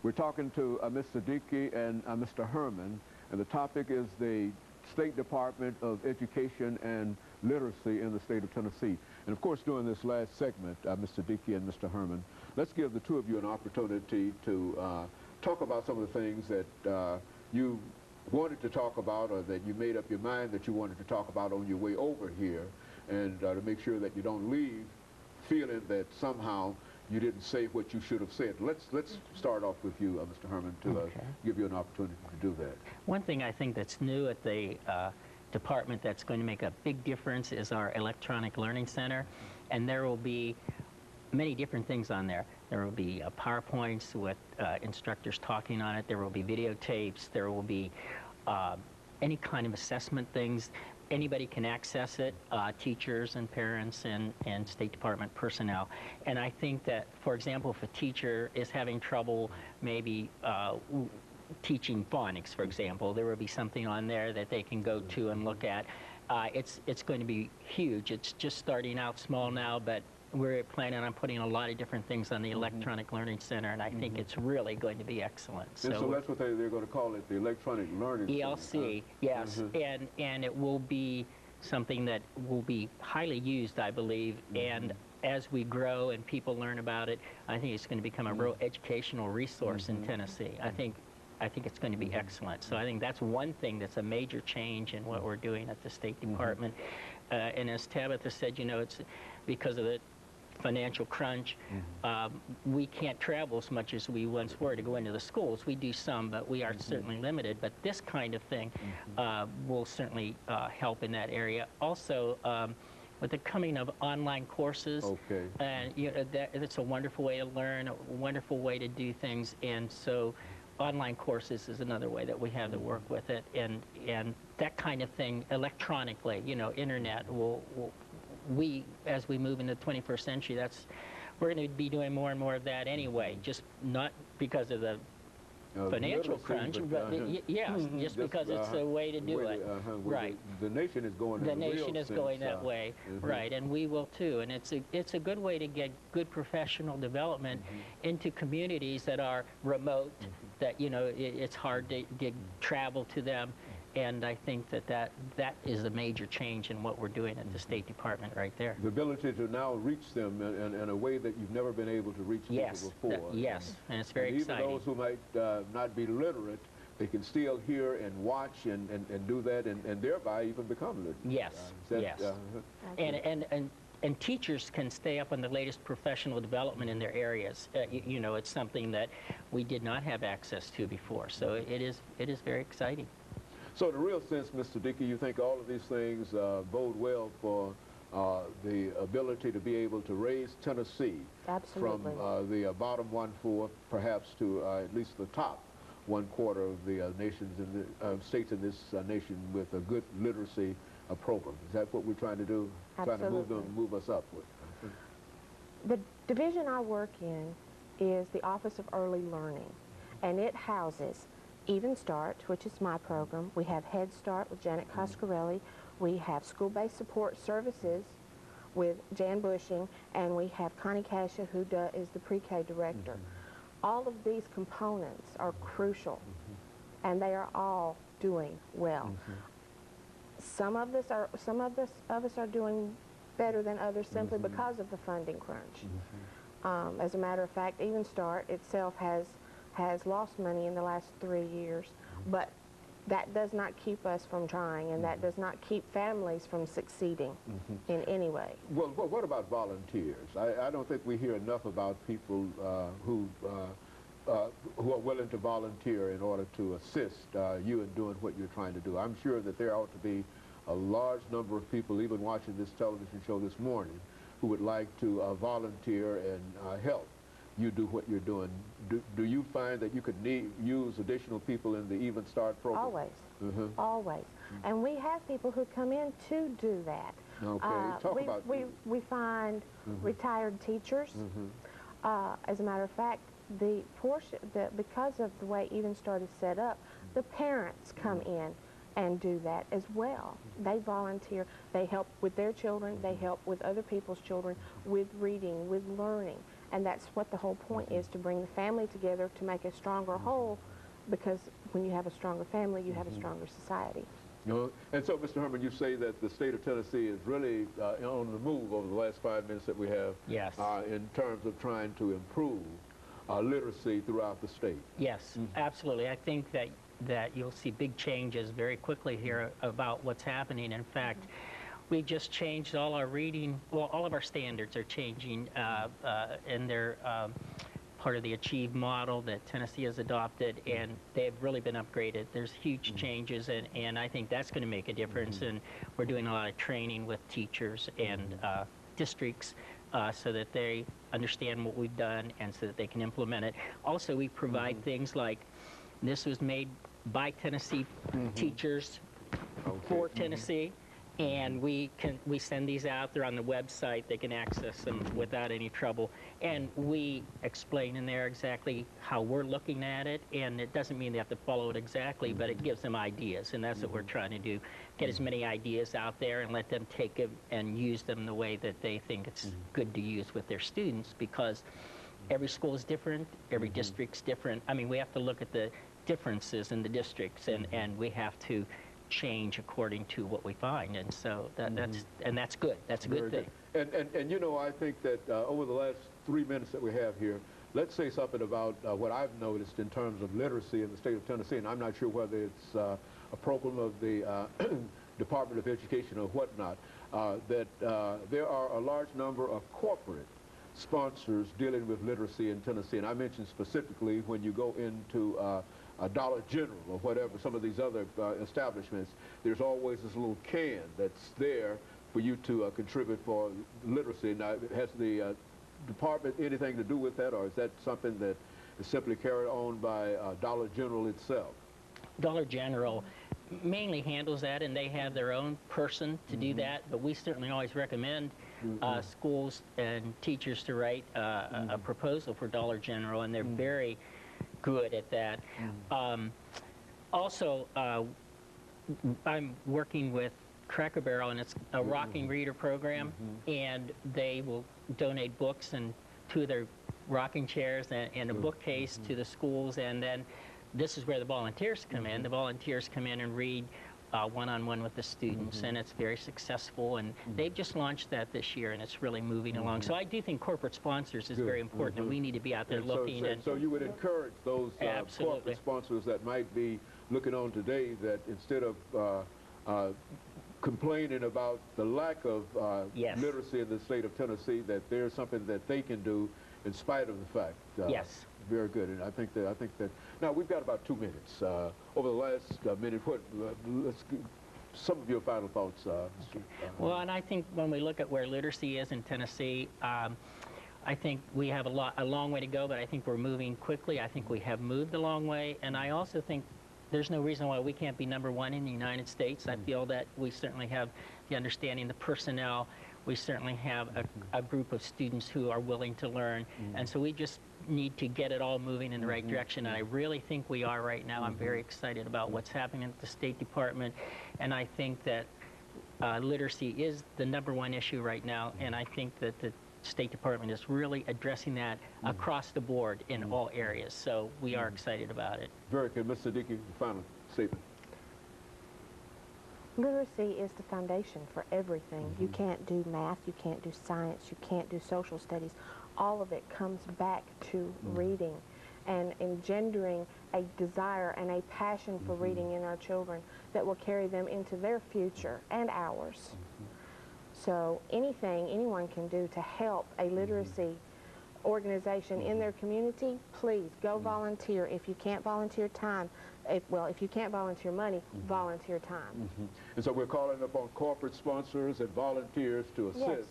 We're talking to Ms. Siddiqi and Mr. Harmon, and the topic is the State Department of Education and Literacy in the state of Tennessee. And of course, during this last segment, Ms. Siddiqi and Mr. Harmon, let's give the two of you an opportunity to talk about some of the things that you wanted to talk about, or that you made up your mind that you wanted to talk about on your way over here, and to make sure that you don't leave feeling that somehow you didn't say what you should have said. Let's start off with you, Mr. Harmon, to give you an opportunity to do that. One thing I think that's new at the department that's going to make a big difference is our electronic learning center, and there will be many different things on there. There will be PowerPoints with instructors talking on it. There will be videotapes. There will be any kind of assessment things. Anybody can access it, teachers and parents and State Department personnel. And I think that, for example, if a teacher is having trouble maybe teaching phonics, for example, there will be something on there that they can go to and look at. It's going to be huge. It's just starting out small now, but we're planning on putting a lot of different things on the Electronic Learning Center, and I think it's really going to be excellent. And so that's what they're going to call it, the Electronic Learning ELC, yes, and it will be something that will be highly used, I believe, and as we grow and people learn about it, I think it's going to become a real educational resource in Tennessee. I think it's going to be excellent. So I think that's one thing that's a major change in what we're doing at the State Department. And as Tabitha said, you know, it's because of the financial crunch, we can't travel as much as we once were to go into the schools. We do some, but we are certainly limited. But this kind of thing will certainly help in that area. Also, with the coming of online courses, and you know, that's a wonderful way to learn, a wonderful way to do things, and so online courses is another way that we have to work with it, and that kind of thing electronically, you know, internet we, as we move into the 21st century, we're going to be doing more and more of that anyway, just not because of the financial crunch, but just because it's a way to do it. Right. The nation is going. The nation is going that way, right? And we will too. And it's a good way to get good professional development into communities that are remote, that you know it's hard to travel to them. And I think that is a major change in what we're doing at the State Department right there. The ability to now reach them in a way that you've never been able to reach people before. And it's very exciting. Even those who might not be literate, they can still hear and watch and do that and thereby even become literate. And teachers can stay up on the latest professional development in their areas. You know, it's something that we did not have access to before. So it is very exciting. So in a real sense, Mr. Siddiqi, you think all of these things bode well for the ability to be able to raise Tennessee from the bottom 1/4 perhaps to at least the top 1/4 of the nations in the states in this nation with a good literacy program. Is that what we're trying to do? Absolutely. Trying to move us up with? The division I work in is the Office of Early Learning, and it houses Even Start, which is my program. We have Head Start with Janet Coscarelli. We have School-Based Support Services with Jan Bushing, and we have Connie Cascia, who is the pre-K director. All of these components are crucial, and they are all doing well. Some of us are doing better than others simply because of the funding crunch. As a matter of fact, Even Start itself has lost money in the last 3 years, but that does not keep us from trying, and that does not keep families from succeeding in any way. Well, what about volunteers? I don't think we hear enough about people who are willing to volunteer in order to assist you in doing what you're trying to do. I'm sure that there ought to be a large number of people, even watching this television show this morning, who would like to volunteer and help you do what you're doing. Do you find that you could use additional people in the Even Start program? Always, always. And we have people who come in to do that. Okay, we find retired teachers. As a matter of fact, because of the way Even Start is set up, the parents come in and do that as well. They volunteer. They help with their children. They help with other people's children with reading, with learning. And that's what the whole point is, to bring the family together to make a stronger whole, because when you have a stronger family, you have a stronger society. And so, Mr. Herman, you say that the state of Tennessee is really on the move over the last 5 minutes that we have. Yes. In terms of trying to improve literacy throughout the state. Yes, absolutely. I think that you'll see big changes very quickly here about what's happening. In fact, we just changed all our reading, well, all of our standards are changing, and they're part of the Achieve model that Tennessee has adopted, and they've really been upgraded. There's huge changes, and I think that's going to make a difference, and we're doing a lot of training with teachers and districts so that they understand what we've done and so that they can implement it. Also, we provide things like, this was made by Tennessee teachers for Tennessee, and we send these out. They're on the website. They can access them without any trouble. And we explain in there exactly how we're looking at it, and it doesn't mean they have to follow it exactly, but it gives them ideas, and that's what we're trying to do. Get as many ideas out there and let them take them and use them the way that they think it's good to use with their students, because every school is different, every district's different. I mean, we have to look at the differences in the districts, and we have to change according to what we find, and so that's good. That's a good thing. And you know, I think that over the last 3 minutes that we have here, let's say something about what I've noticed in terms of literacy in the state of Tennessee, and I'm not sure whether it's a program of the Department of Education or whatnot, that there are a large number of corporate sponsors dealing with literacy in Tennessee. And I mentioned specifically when you go into a Dollar General or whatever, some of these other establishments, there's always this little can that's there for you to contribute for literacy. Now, has the department anything to do with that, or is that something that is simply carried on by Dollar General itself? Dollar General mainly handles that, and they have their own person to do that, but we certainly always recommend schools and teachers to write a proposal for Dollar General, and they're very good at that. Also, I'm working with Cracker Barrel, and it's a rocking reader program, and they will donate books and 2 of their rocking chairs and a bookcase to the schools, and then this is where the volunteers come in. The volunteers come in and read one-on-one with the students, and it's very successful, and they've just launched that this year, and it's really moving along. So I do think corporate sponsors is very important, and we need to be out there looking. So you would encourage those corporate sponsors that might be looking on today, that instead of complaining about the lack of literacy in the state of Tennessee, that there's something that they can do in spite of the fact. Yes. Very good, and I think that now we've got about 2 minutes. Over the last minute, let's get some of your final thoughts, Mr. Well, and I think when we look at where literacy is in Tennessee, I think we have a long way to go, but I think we're moving quickly. I think we have moved a long way, and I also think there's no reason why we can't be #1 in the United States. I feel that we certainly have the understanding, the personnel. We certainly have a group of students who are willing to learn, and so we just need to get it all moving in the right direction, and I really think we are right now. I'm very excited about what's happening at the State Department, and I think that literacy is the #1 issue right now, and I think that the State Department is really addressing that across the board in all areas, so we are excited about it. Very good. Ms. Siddiqui, final statement. Literacy is the foundation for everything. You can't do math, you can't do science, you can't do social studies. All of it comes back to reading and engendering a desire and a passion for reading in our children that will carry them into their future and ours. So anything anyone can do to help a literacy organization in their community, please go volunteer. If you can't volunteer time, if you can't volunteer money, volunteer time. And so we're calling upon corporate sponsors and volunteers to assist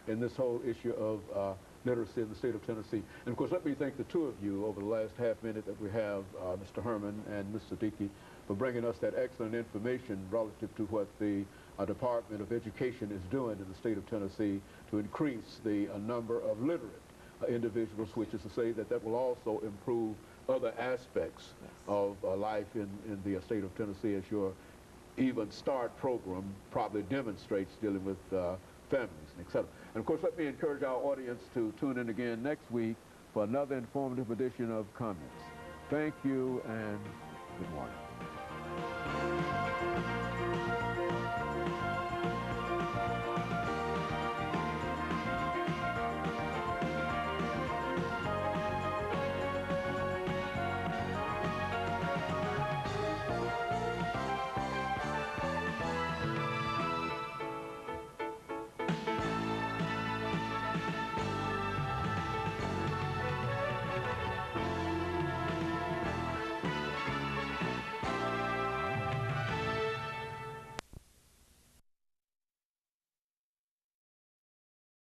in this whole issue of literacy in the state of Tennessee. And of course, let me thank the 2 of you over the last half minute that we have, Mr. Herman and Ms. Siddiqui, for bringing us that excellent information relative to what the Department of Education is doing in the state of Tennessee to increase the number of literate individuals, which is to say that that will also improve other aspects of life in the state of Tennessee, as your Even Start program probably demonstrates, dealing with families, etc. And of course, let me encourage our audience to tune in again next week for another informative edition of Comments. Thank you and good morning.